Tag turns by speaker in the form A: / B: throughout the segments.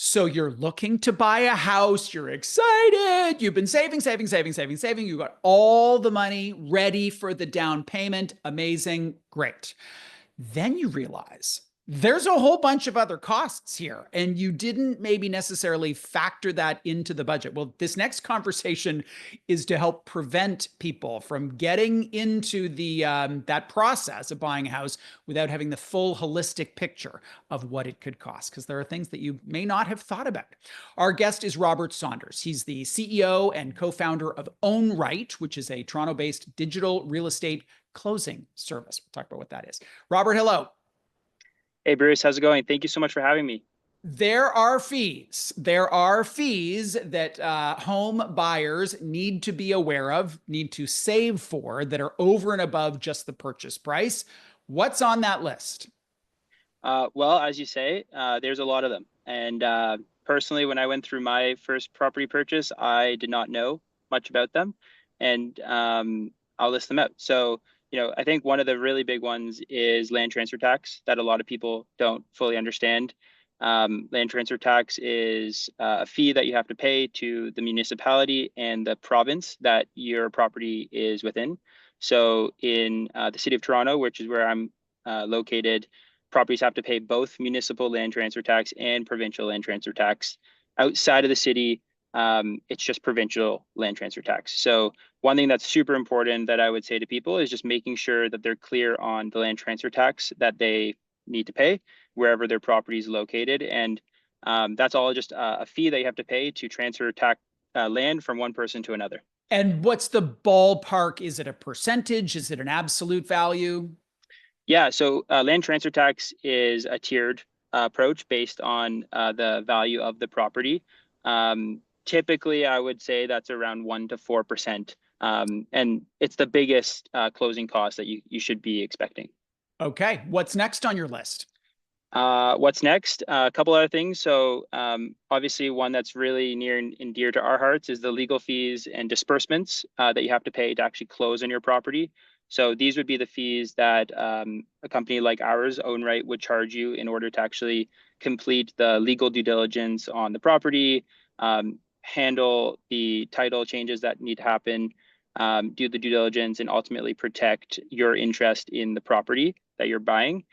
A: So you're looking to buy a house, you're excited, you've been saving. You got all the money ready for the down payment. Amazing, great. Then you realize there's a whole bunch of other costs here, and you didn't maybe necessarily factor that into the budget. Well, this next conversation is to help prevent people from getting into the that process of buying a house without having the full holistic picture of what it could cost, because there are things that you may not have thought about. Our guest is Robert Saunders. He's the CEO and co-founder of Ownright, which is a Toronto-based digital real estate closing service. We'll talk about what that is. Robert, hello.
B: Hey, Bruce, how's it going? Thank you so much for having me.
A: There are fees. There are fees that home buyers need to be aware of, need to save for, that are over and above just the purchase price. What's on that list?
B: Well, as you say, there's a lot of them. And personally, when I went through my first property purchase, I did not know much about them. And I'll list them out. So, I think one of the really big ones is land transfer tax that a lot of people don't fully understand. Land transfer tax is a fee that you have to pay to the municipality and the province that your property is within. So in the city of Toronto, which is where I'm located, properties have to pay both municipal land transfer tax and provincial land transfer tax. Outside of the city, it's just provincial land transfer tax. So one thing that's super important that I would say to people is just making sure that they're clear on the land transfer tax that they need to pay wherever their property is located. And that's all just a fee that you have to pay to transfer land from one person to another.
A: And what's the ballpark? Is it a percentage? Is it an absolute value?
B: Yeah, so land transfer tax is a tiered approach based on the value of the property. Typically, I would say that's around 1 to 4%. And it's the biggest closing cost that you should be expecting.
A: Okay. What's next on your list?
B: What's next? A couple other things. So obviously one that's really near and dear to our hearts is the legal fees and disbursements that you have to pay to actually close on your property. So these would be the fees that a company like ours, Ownright, would charge you in order to actually complete the legal due diligence on the property, handle the title changes that need to happen, do the due diligence, and ultimately protect your interest in the property that you're buying.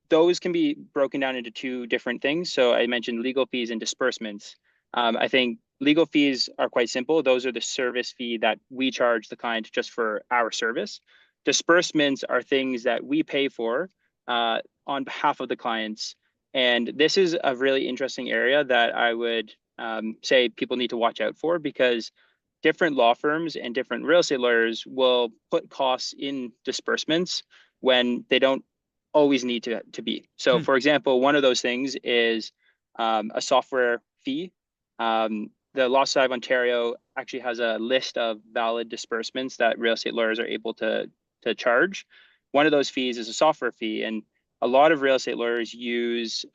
B: Those can be broken down into two different things. So I mentioned legal fees and disbursements. I think legal fees are quite simple. Those are the service fee that we charge the client just for our service. Disbursements are things that we pay for on behalf of the clients. And this is a really interesting area that I would say people need to watch out for, because different law firms and different real estate lawyers will put costs in disbursements when they don't always need to be. So for example, one of those things is a software fee. The Law Society of Ontario actually has a list of valid disbursements that real estate lawyers are able to charge. One of those fees is a software fee, and a lot of real estate lawyers use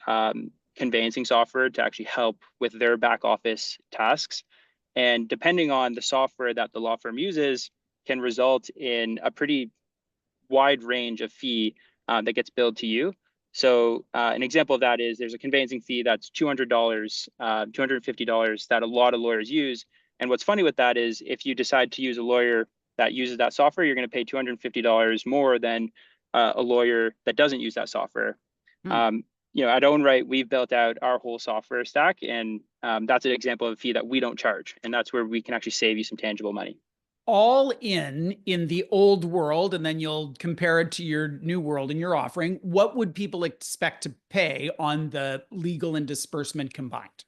B: conveyancing software to actually help with their back office tasks. And depending on the software that the law firm uses, can result in a pretty wide range of fee that gets billed to you. So an example of that is there's a conveyancing fee that's $200, $250 that a lot of lawyers use. And what's funny with that is if you decide to use a lawyer that uses that software, you're going to pay $250 more than a lawyer that doesn't use that software. At Ownright, we've built out our whole software stack, and that's an example of a fee that we don't charge. And that's where we can actually save you some tangible money.
A: All in the old world, and then you'll compare it to your new world and your offering. What would people expect to pay on the legal and disbursement combined?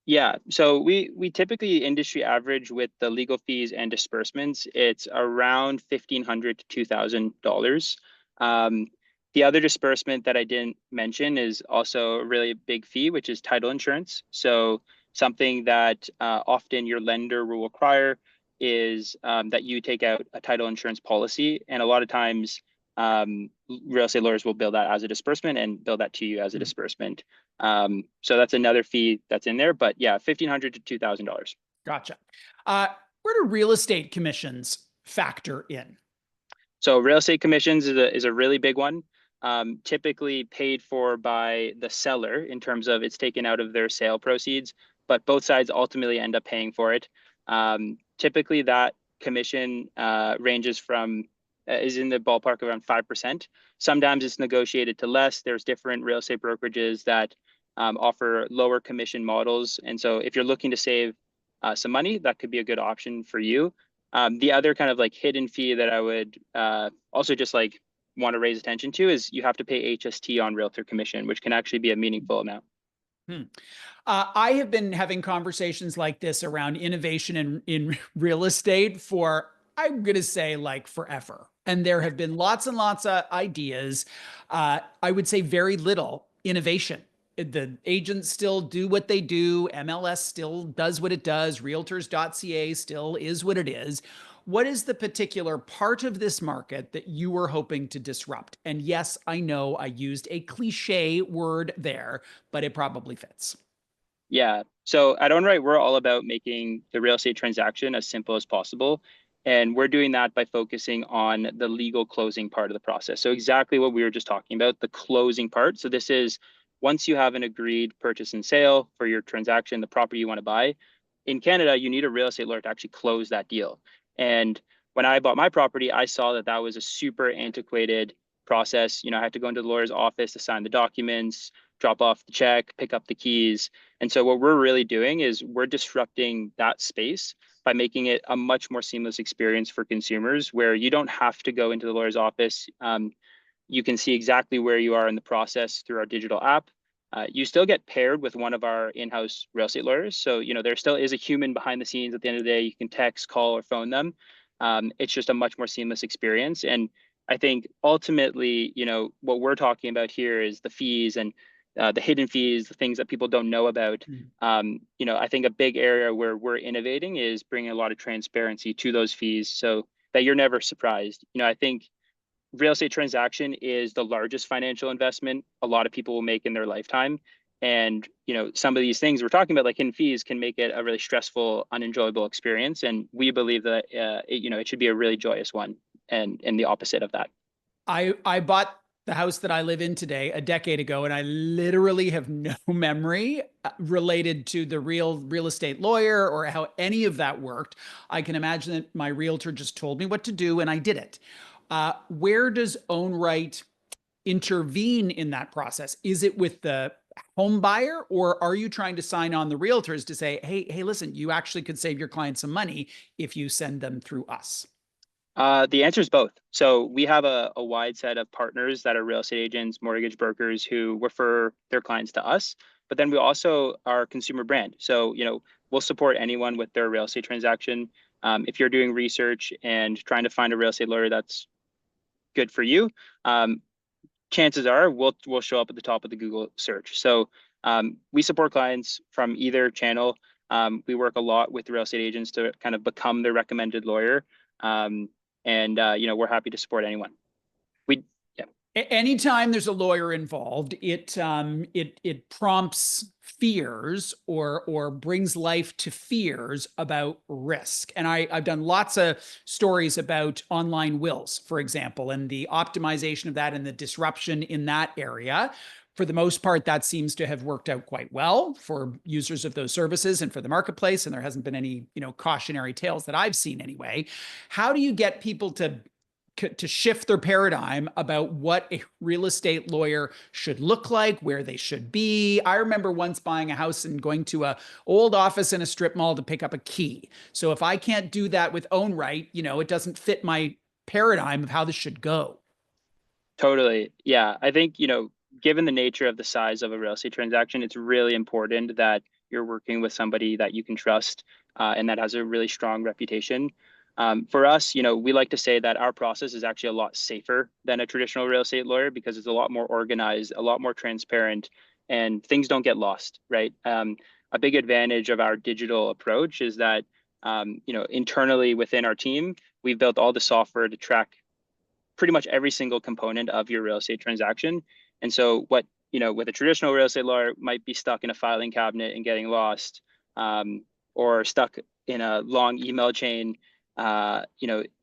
B: Yeah, so we typically industry average with the legal fees and disbursements. It's around $1,500 to $2,000. The other disbursement that I didn't mention is also a really big fee, which is title insurance. So something that often your lender will require is that you take out a title insurance policy. And a lot of times real estate lawyers will bill that as a disbursement and bill that to you as a disbursement. So that's another fee that's in there, but yeah, $1,500 to $2,000.
A: Gotcha. Where do real estate commissions factor in?
B: So real estate commissions is a really big one. typically paid for by the seller in terms of it's taken out of their sale proceeds, but both sides ultimately end up paying for it. Typically, that commission ranges from is in the ballpark of around 5%. Sometimes it's negotiated to less. There's different real estate brokerages that offer lower commission models. And so if you're looking to save some money, that could be a good option for you. The other kind of like hidden fee that I would also just like want to raise attention to is you have to pay HST on realtor commission, which can actually be a meaningful amount.
A: I have been having conversations like this around innovation in real estate for, I'm going to say, like forever. And there have been lots and lots of ideas. I would say very little innovation. The agents still do what they do. MLS still does what it does. Realtors.ca still is what it is. What is the particular part of this market that you were hoping to disrupt? And yes, I know I used a cliche word there, but it probably fits.
B: Yeah. So at Ownright, we're all about making the real estate transaction as simple as possible. And we're doing that by focusing on the legal closing part of the process. So exactly what we were just talking about, the closing part. So this is once you have an agreed purchase and sale for your transaction, the property you want to buy. In Canada, you need a real estate lawyer to actually close that deal. And when I bought my property, I saw that that was a super antiquated process. I had to go into the lawyer's office to sign the documents, drop off the check, pick up the keys. And so what we're really doing is we're disrupting that space by making it a much more seamless experience for consumers where you don't have to go into the lawyer's office. You can see exactly where you are in the process through our digital app. You still get paired with one of our in-house real estate lawyers. So, there still is a human behind the scenes at the end of the day. You can text, call, or phone them. It's just a much more seamless experience. And I think ultimately, what we're talking about here is the fees and the hidden fees, the things that people don't know about. I think a big area where we're innovating is bringing a lot of transparency to those fees so that you're never surprised. I think real estate transaction is the largest financial investment a lot of people will make in their lifetime. And, some of these things we're talking about, like hidden fees, can make it a really stressful, unenjoyable experience. And we believe that, it should be a really joyous one and the opposite of that.
A: I bought the house that I live in today a decade ago, and I literally have no memory related to the real estate lawyer or how any of that worked. I can imagine that my realtor just told me what to do and I did it. Where does Ownright intervene in that process? Is it with the home buyer, or are you trying to sign on the realtors to say, hey, listen, you actually could save your client some money if you send them through us?
B: The answer is both. So we have a wide set of partners that are real estate agents, mortgage brokers who refer their clients to us. But then we also are consumer brand. So, we'll support anyone with their real estate transaction. If you're doing research and trying to find a real estate lawyer that's good for you, chances are we'll show up at the top of the Google search. So we support clients from either channel. We work a lot with real estate agents to kind of become their recommended lawyer. We're happy to support anyone.
A: Anytime there's a lawyer involved, it prompts fears or brings life to fears about risk. And I've done lots of stories about online wills, for example, and the optimization of that and the disruption in that area. For the most part, that seems to have worked out quite well for users of those services and for the marketplace. And there hasn't been any, cautionary tales that I've seen anyway. How do you get people to shift their paradigm about what a real estate lawyer should look like, where they should be? I remember once buying a house and going to a old office in a strip mall to pick up a key. So if I can't do that with Ownright, it doesn't fit my paradigm of how this should go.
B: Totally. Yeah. I think, given the nature of the size of a real estate transaction, it's really important that you're working with somebody that you can trust and that has a really strong reputation. For us, we like to say that our process is actually a lot safer than a traditional real estate lawyer because it's a lot more organized, a lot more transparent, and things don't get lost, right? A big advantage of our digital approach is that, internally within our team, we've built all the software to track pretty much every single component of your real estate transaction. And so what, with a traditional real estate lawyer might be stuck in a filing cabinet and getting lost, or stuck in a long email chain,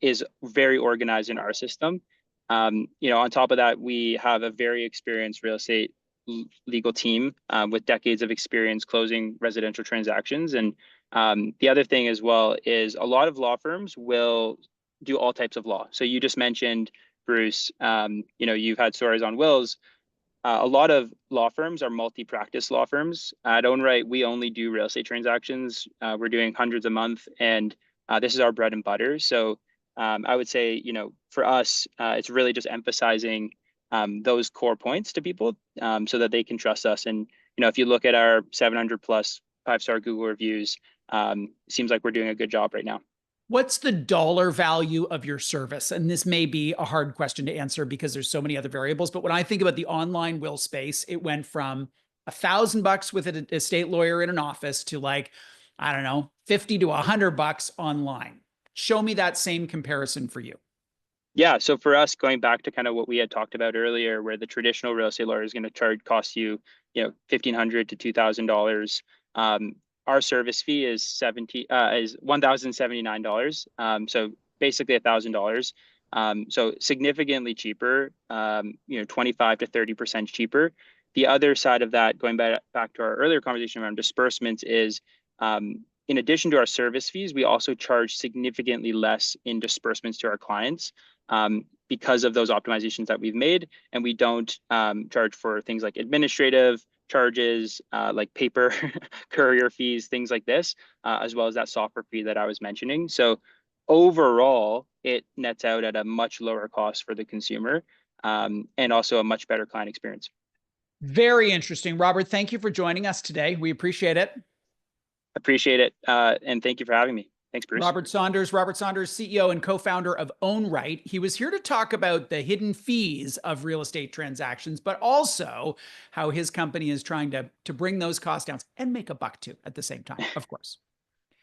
B: is very organized in our system. On top of that, we have a very experienced real estate legal team with decades of experience closing residential transactions. And the other thing as well is a lot of law firms will do all types of law. So you just mentioned, Bruce, you've had stories on wills. A lot of law firms are multi-practice law firms. At Ownright, we only do real estate transactions. We're doing hundreds a month, and this is our bread and butter. So I would say, for us, it's really just emphasizing those core points to people so that they can trust us. And, if you look at our 700 plus 5-star Google reviews, seems like we're doing a good job right now.
A: What's the dollar value of your service? And this may be a hard question to answer because there's so many other variables. But when I think about the online will space, it went from $1,000 with an estate lawyer in an office to like, I don't know, 50 to $100 online. Show me that same comparison for you.
B: Yeah, so for us, going back to kind of what we had talked about earlier, where the traditional real estate lawyer is going to cost you, $1,500 to $2,000. Our service fee is $1,079. So basically $1,000. So significantly cheaper, 25 to 30% cheaper. The other side of that, going back to our earlier conversation around disbursements, is in addition to our service fees, we also charge significantly less in disbursements to our clients because of those optimizations that we've made. And we don't charge for things like administrative charges, like paper courier fees, things like this, as well as that software fee that I was mentioning. So overall, it nets out at a much lower cost for the consumer and also a much better client experience.
A: Very interesting. Robert, thank you for joining us today. We appreciate it.
B: Appreciate it. And thank you for having me. Thanks, Bruce.
A: Robert Saunders, CEO and co-founder of Ownright. He was here to talk about the hidden fees of real estate transactions, but also how his company is trying to bring those costs down and make a buck too at the same time, of course.